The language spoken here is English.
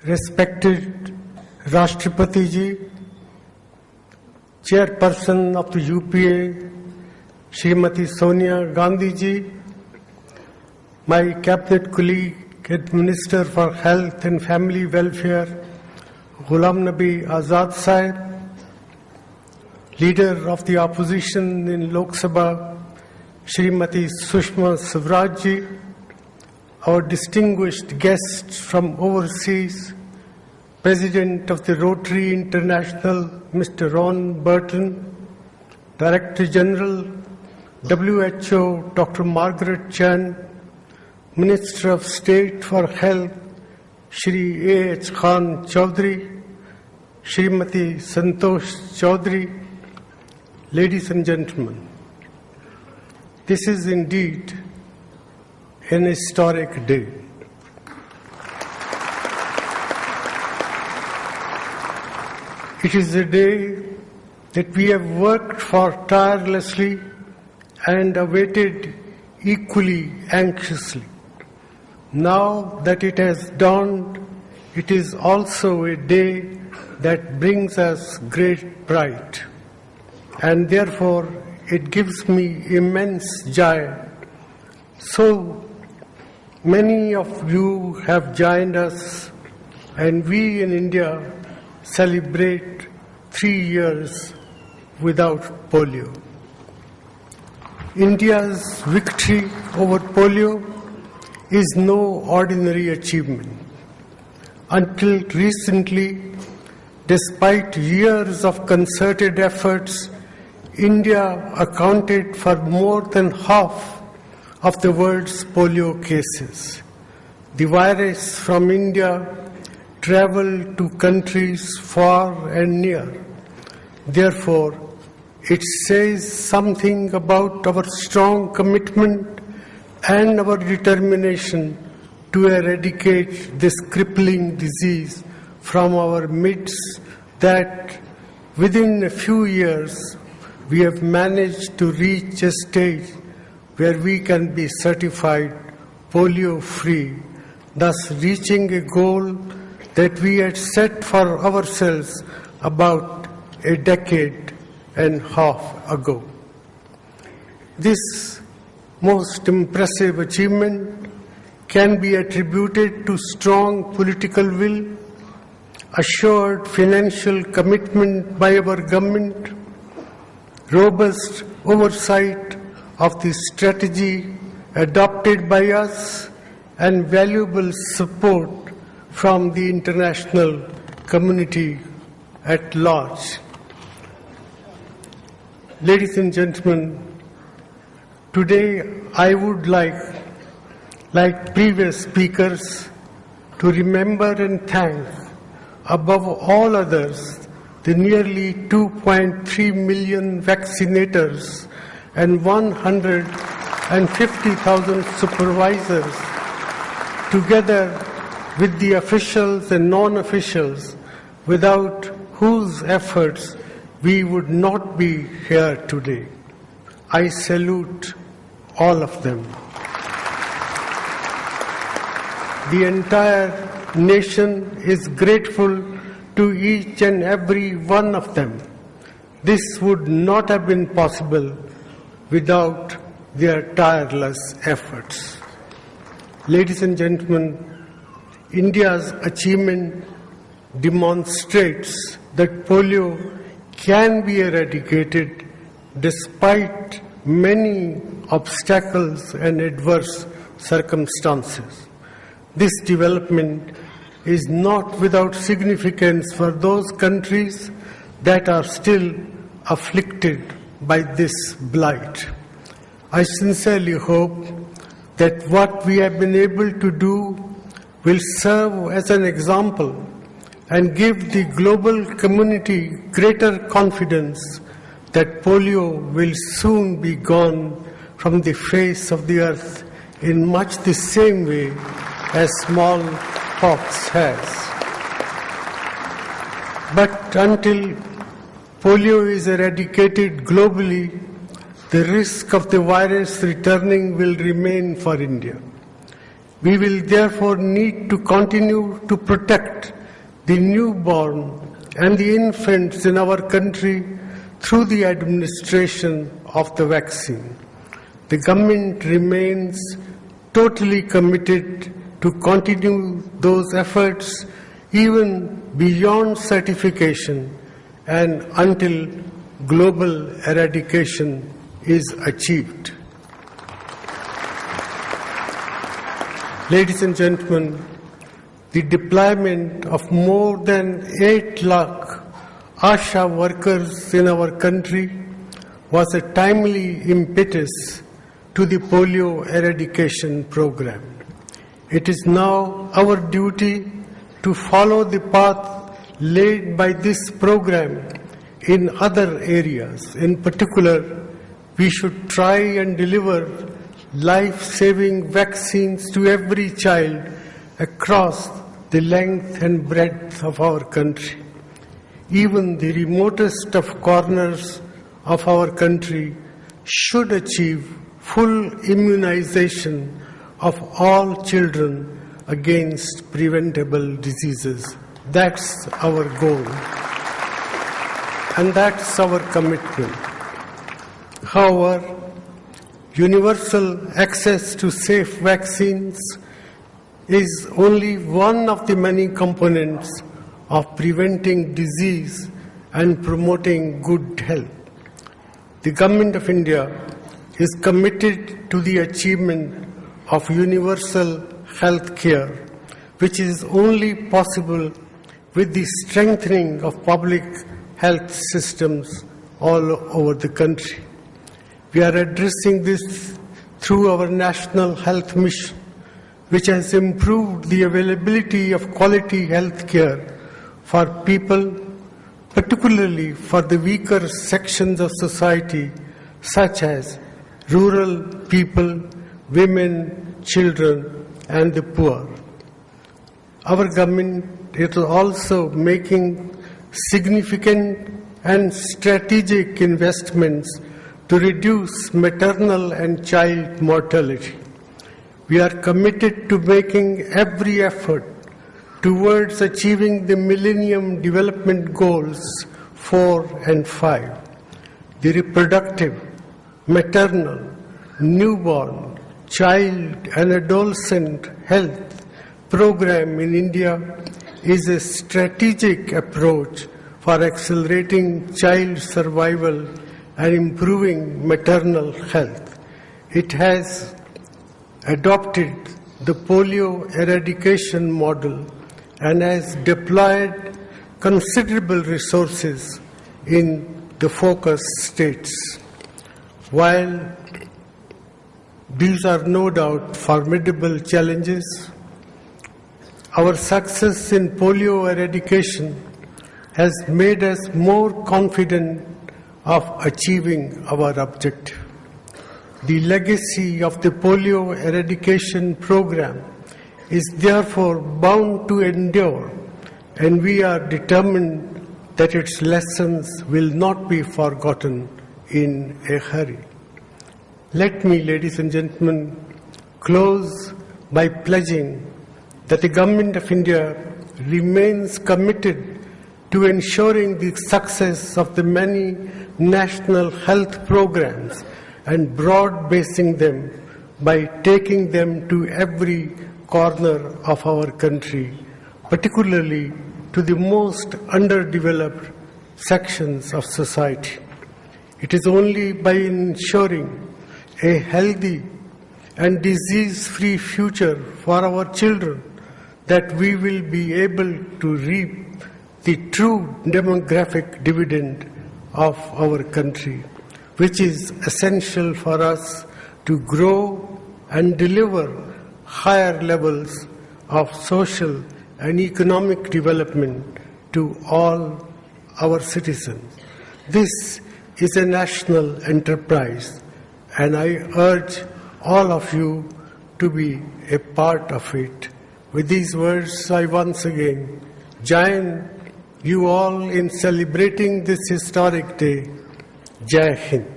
Respected Rashtrapati Ji, Chairperson of the UPA, Srimati Sonia Gandhi Ji, my cabinet colleague and Minister for Health and Family Welfare, Ghulam Nabi Azad Sahib, Leader of the Opposition in Lok Sabha, Srimati Sushma Swaraj Ji, our distinguished guests from overseas, President of the Rotary International, Mr. Ron Burton, Director General, WHO, Dr. Margaret Chan, Minister of State for Health, Shri A.H. Khan Chaudhary, Srimati Santosh Chaudhary, ladies and gentlemen, this is indeed an historic day. It is a day that we have worked for tirelessly and awaited equally anxiously. Now that it has dawned, it is also a day that brings us great pride, and therefore it gives me immense joy. So many of you have joined us, and we in India celebrate 3 years without polio. India's victory over polio is no ordinary achievement. Until recently, despite years of concerted efforts, India accounted for more than half of the world's polio cases. The virus from India traveled to countries far and near. Therefore, it says something about our strong commitment and our determination to eradicate this crippling disease from our midst that within a few years we have managed to reach a stage where we can be certified polio-free, thus reaching a goal that we had set for ourselves about a decade and a half ago. This most impressive achievement can be attributed to strong political will, assured financial commitment by our government, robust oversight of the strategy adopted by us, and valuable support from the international community at large. Ladies and gentlemen, today I would like previous speakers, to remember and thank, above all others, the nearly 2.3 million vaccinators and 150,000 supervisors, together with the officials and non-officials, without whose efforts we would not be here today. I salute all of them. The entire nation is grateful to each and every one of them. This would not have been possible without their tireless efforts. Ladies and gentlemen, India's achievement demonstrates that polio can be eradicated despite many obstacles and adverse circumstances. This development is not without significance for those countries that are still afflicted by this blight. I sincerely hope that what we have been able to do will serve as an example and give the global community greater confidence that polio will soon be gone from the face of the earth in much the same way as smallpox has. But until polio is eradicated globally, the risk of the virus returning will remain for India. We will therefore need to continue to protect the newborn and the infants in our country through the administration of the vaccine. The government remains totally committed to continue those efforts even beyond certification and until global eradication is achieved. Ladies and gentlemen, the deployment of more than 8 lakh ASHA workers in our country was a timely impetus to the polio eradication program. It is now our duty to follow the path laid by this program in other areas. In particular, we should try and deliver life-saving vaccines to every child across the length and breadth of our country. Even the remotest of corners of our country should achieve full immunization of all children against preventable diseases. That's our goal, and that's our commitment. However, universal access to safe vaccines is only one of the many components of preventing disease and promoting good health. The Government of India is committed to the achievement of universal health care, which is only possible with the strengthening of public health systems all over the country. We are addressing this through our National Health Mission, which has improved the availability of quality health care for people, particularly for the weaker sections of society, such as rural people, women, children, and the poor. Our government is also making significant and strategic investments to reduce maternal and child mortality. We are committed to making every effort towards achieving the Millennium Development Goals 4 and 5. The reproductive, maternal, newborn, child and adolescent health program in India is a strategic approach for accelerating child survival and improving maternal health. It has adopted the polio eradication model and has deployed considerable resources in the focus states. While these are no doubt formidable challenges, our success in polio eradication has made us more confident of achieving our objective. The legacy of the polio eradication program is therefore bound to endure, and we are determined that its lessons will not be forgotten in a hurry. Let me, ladies and gentlemen, close by pledging that the Government of India remains committed to ensuring the success of the many national health programs and broad-basing them by taking them to every corner of our country, particularly to the most underdeveloped sections of society. It is only by ensuring a healthy and disease-free future for our children that we will be able to reap the true demographic dividend of our country, which is essential for us to grow and deliver higher levels of social and economic development to all our citizens. This is a national enterprise, and I urge all of you to be a part of it. With these words, I once again join you all in celebrating this historic day. Jai Hind.